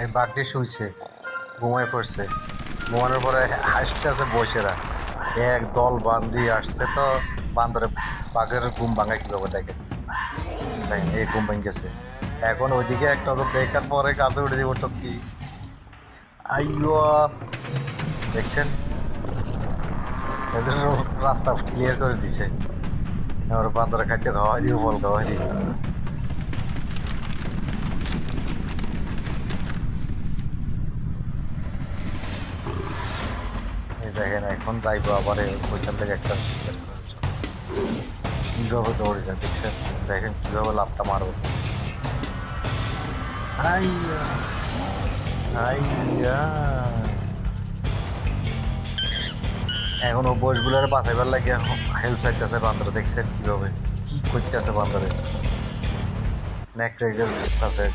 এই বাঘটি শুইছে, ঘুমায় পড়ছে। ঘুমানোর পরে হাসতে আছে বসেরা, এক দল বান্দি আসছে। তো বান্দরে বাঘের ঘুম ভাঙায় কিভাবে দেখেন, দেখেন এই ঘুম ভেঙে গেছে। এখন ওইদিকে একটা নজর দেখার পরে কাছে উঠে যাবো টপকি। আইয়ো, দেখছেন এদের রাস্তা ক্লিয়ার করে দিছে। এবার বান্দরে খাদ্য খাওয়াই দিব, ফল খাওয়াই দিব। এই দেখেন এখন যাইবো আবার ওইখান থেকে একটা শিকার করার জন্য। কিভাবে দৌড়ে যায় দেখছেন, দেখেন কিভাবে লাফটা মারবো। আইয়া, আইয়া, এখন ও বসগুলার বাঁচাইবার লাগে হেল্প চাইতেছে বান্দরে। দেখছেন কিভাবে কি করতেছে বান্দরে, নেক রেগের কাছে